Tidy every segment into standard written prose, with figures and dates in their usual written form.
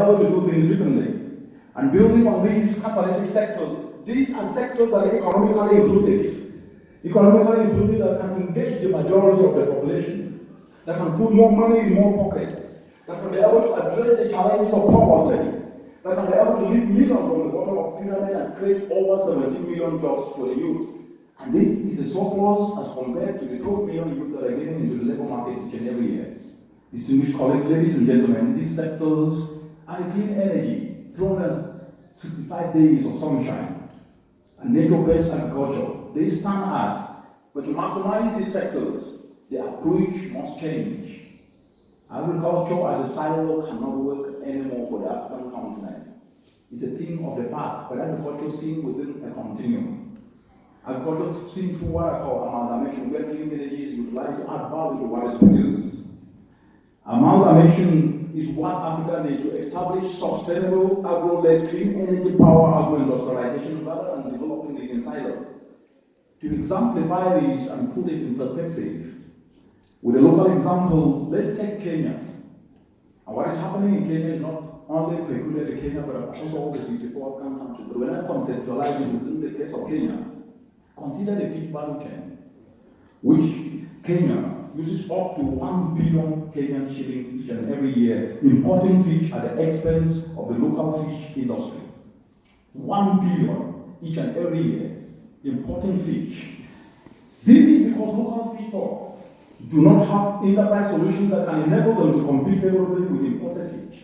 able to do things differently. And building on these catalytic sectors, these are sectors that are economically inclusive. Economically inclusive that can engage the majority of the population, that can put more money in more pockets, that can be able to address the challenges of poverty, that can be able to lift millions from the bottom of the pyramid and create over 17 million jobs for the youth. And this is a surplus as compared to the 12 million youth that are getting into the labor market each and every year. Distinguished colleagues, ladies and gentlemen, these sectors are the clean energy, 365 days of sunshine, and nature-based agriculture. They stand out, but to maximize these sectors, the approach must change. Agriculture as a silo cannot work anymore for the African continent. It's a thing of the past, but agriculture seen within a continuum. Agriculture seen through what I call amalgamation, where clean energy is utilized to add value to what is produced. Amalgamation is what Africa needs to establish sustainable agro-led clean energy power agro-industrialization rather than developing these in silos. To exemplify this and put it in perspective, with a local example, let's take Kenya. And what is happening in Kenya is not only peculiar to Kenya, but across all the 54 African countries. But when I contextualize it within the case of Kenya, consider the fish value chain, which Kenya uses up to 1 billion Kenyan shillings each and every year importing fish at the expense of the local fish industry. 1 billion each and every year importing fish. This is because local fish stocks do not have enterprise solutions that can enable them to compete favorably with imported fish.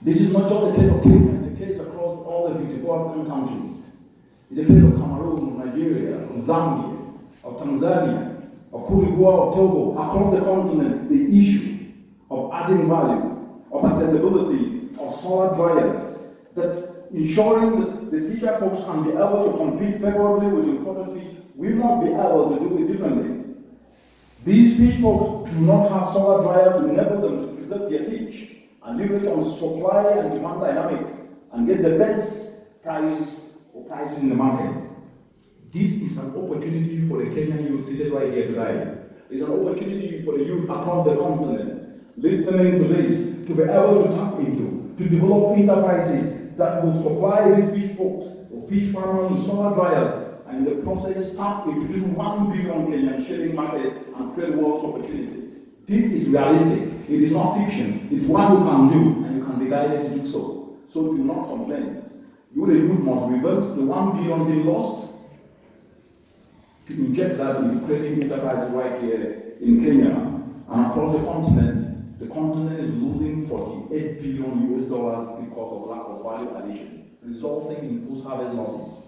This is not just the case of Kenya, it's the case across all the 54 African countries. It's the case of Cameroon, Nigeria, of Zambia, of Tanzania, of Cote d'Ivoire, of Togo. Across the continent, the issue of adding value, of accessibility, of solar dryers, that ensuring that the future folks can be able to compete favorably with imported fish, we must be able to do it differently. These fish folks do not have solar dryers to enable them to preserve their fish and leverage on supply and demand dynamics and get the best prices in the market. This is an opportunity for the Kenyan youth seated right here today. It's an opportunity for the youth across the continent listening to this to be able to tap into, to develop enterprises that will supply these fish folks or fish farmers with solar dryers, and in the process tap into this 1 billion Kenyan shilling market and create world opportunity. This is realistic. It is not fiction. It's what you can do, and you can be guided to do so. So do not complain. You, the youth, must reverse the 1 billion being lost to inject that into creating enterprises right here in Kenya and across the continent. The continent is losing 48 billion US dollars because of lack of value addition, resulting in post-harvest losses.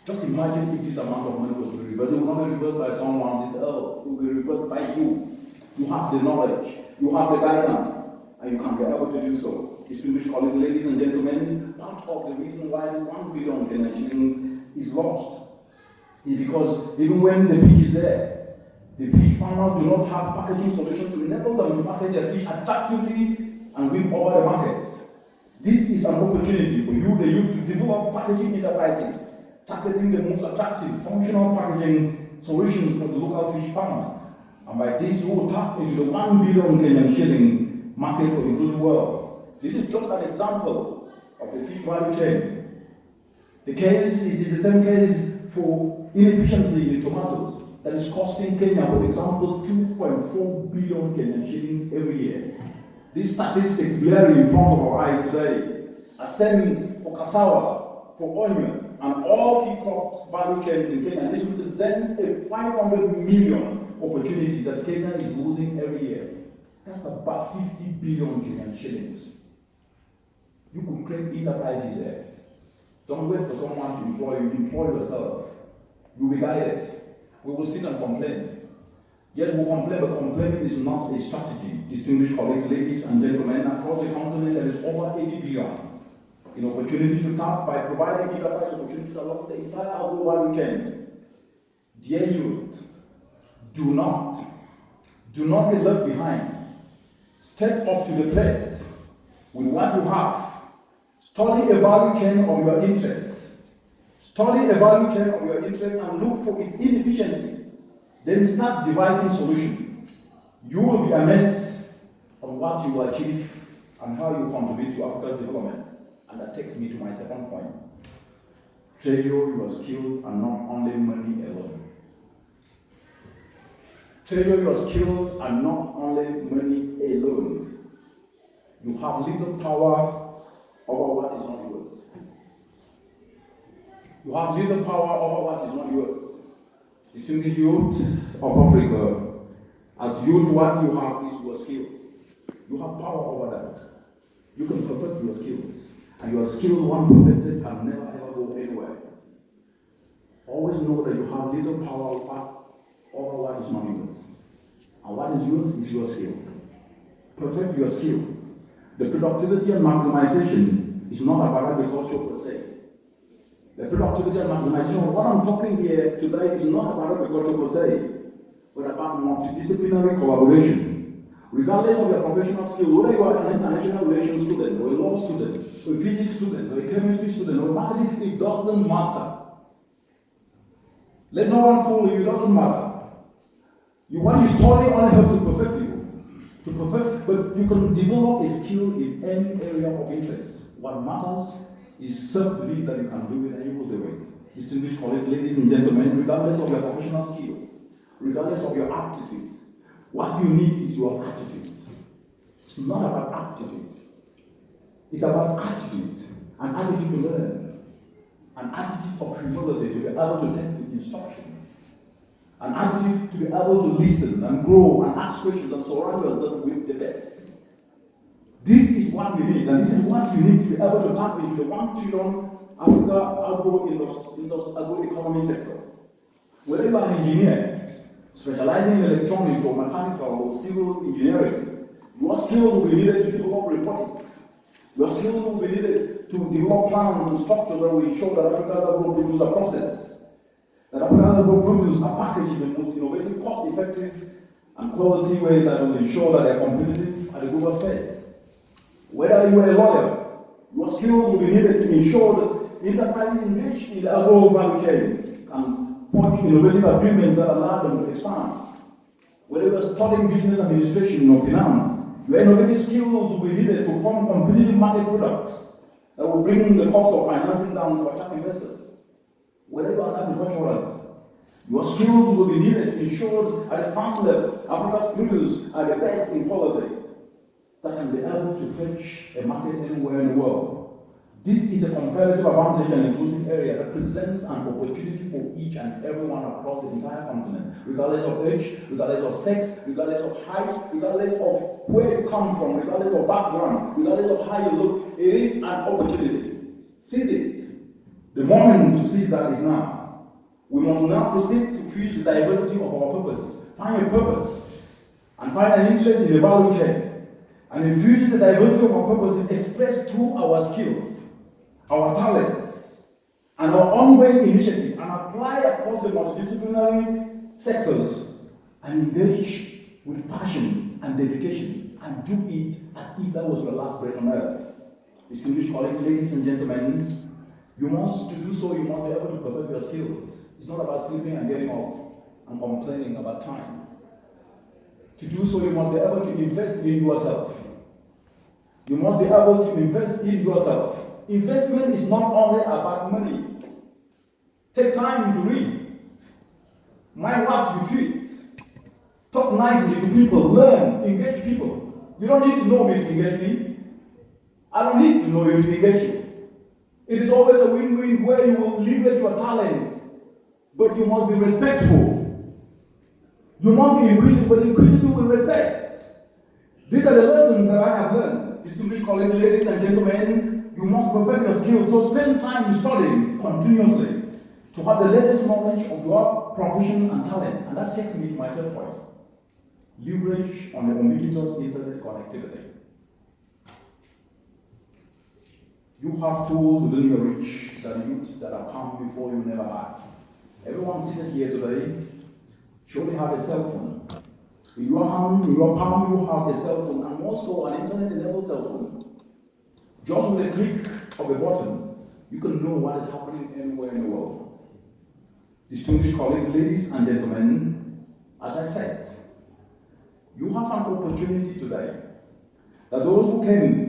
Just imagine if this amount of money was to be reversed. It will not be reversed by someone else's earth. It will be reversed by you. You have the knowledge, you have the guidance, and you can be able to do so. Distinguished colleagues, ladies and gentlemen, part of the reason why 1 billion Kenyan shillings is lost is because even when the fish is there, the fish farmers do not have packaging solutions to enable them to package their fish attractively and win over the market. This is an opportunity for you, the youth, to develop packaging enterprises, targeting the most attractive, functional packaging solutions for the local fish farmers. And by this, you will tap into the 1 billion Kenyan shilling market for the inclusive world. This is just an example of the fish value chain. The case is the same case for inefficiency in tomatoes that is costing Kenya, for example, 2.4 billion Kenyan shillings every year. These statistics blurring in front of our eyes today are same for cassava, for onion, and all key crop value chains in Kenya. This represents a 500 million opportunity that Kenya is losing every year. That's about 50 billion Kenyan shillings. You could create enterprises there. Don't wait for someone to employ you. Employ yourself. You'll be guided. We will sit and complain. Yes, we'll complain, but complaining is not a strategy. Distinguished colleagues, ladies and gentlemen, across the continent there is over 80 billion in opportunities to tap by providing enterprise opportunities along the entire agro value chain. Dear youth, do not be left behind. Step up to the plate with what you have. Study a value chain of your interests. Study a value chain of your interests and look for its inefficiency. Then start devising solutions. You will be amazed on what you will achieve and how you contribute to Africa's development. And that takes me to my second point. Treasure your skills and not only money alone. Treasure your skills and not only money alone. You have little power over what is not yours. You have little power over what is not yours. Distinguished youth of Africa, as youth, what you have is your skills. You have power over that. You can perfect your skills. And your skills, one perfected, can never ever go anywhere. Always know that you have little power over what is not yours. And what is yours is your skills. Perfect your skills. The productivity and maximization is not about agriculture per se. The productivity and maximization, what I'm talking here today is not about agriculture per se, but about multidisciplinary collaboration. Regardless of your professional skill, whether you are an international relations student, or a law student, or a physics student, or a chemistry student, or a marketing, it doesn't matter. Let no one fool you, it doesn't matter. What you study only helps to perfect you. But you can develop a skill in any area of interest. What matters is self-belief that you can do it and you will do it. Distinguished colleagues, ladies and gentlemen, regardless of your professional skills, regardless of your aptitude, what you need is your attitude. It's not about aptitude. It's about attitude. An attitude to learn. An attitude of humility to be able to take the instruction. An attitude to be able to listen and grow and ask questions and surround yourself with the best. This is what we need, and this is what you need to be able to tap into the 1 trillion Africa agro-economy sector. Whether you are an engineer, specializing in electronics or mechanical or civil engineering, your skills will be needed to develop robotics. Your skills will be needed to develop plans and structures that will ensure that Africa's agro-produce are processed, that Africa's agro-produce are packaged in the most innovative, cost-effective, and quality way that will ensure that they are competitive at the global space. Whether you are a lawyer, your skills will be needed to ensure that enterprises engaged in the agro value chain can forge innovative agreements that allow them to expand. Whether you are studying business administration or finance, your innovative skills will be needed to form competitive market products that will bring the cost of financing down to attract investors. Whether you are an agriculturalist, your skills will be needed to ensure at the farm level, Africa's produce are the best in quality that can be able to fetch a market anywhere in the world. This is a comparative advantage and inclusive area that presents an opportunity for each and everyone across the entire continent, regardless of age, regardless of sex, regardless of height, regardless of where you come from, regardless of background, regardless of how you look. It is an opportunity. Seize it. The moment to seize that is now. We must now proceed to fuse the diversity of our purposes. Find a purpose and find an interest in the value chain. And infuse the diversity of our purposes expressed through our skills, our talents, and our ongoing initiative, and apply across the multidisciplinary sectors, and engage with passion and dedication, and do it as if that was your last breath on earth. Distinguished colleagues, ladies and gentlemen, to do so, you must be able to perfect your skills. It's not about sleeping and getting up and complaining about time. To do so, you must be able to invest in yourself. You must be able to invest in yourself. Investment is not only about money. Take time to read. Mind what you tweet. Talk nicely to people. Learn. Engage people. You don't need to know me to engage me. I don't need to know you to engage you. It is always a win-win where you will leverage your talents, but you must be respectful. You must be inquisitive, but inquisitive with respect. These are the lessons that I have learned. Distinguished colleagues, ladies and gentlemen, you must perfect your skills. So spend time studying continuously to have the latest knowledge of your profession and talent. And that takes me to my third point. Leverage on the ubiquitous internet connectivity. You have tools within your reach that youth that have come before you never had. Everyone seated here today surely have a cell phone. In your hands, in your palm, you have a cell phone, and also an internet-enabled cell phone. Just with a click of a button, you can know what is happening anywhere in the world. Distinguished colleagues, ladies and gentlemen, as I said, you have an opportunity today that those who came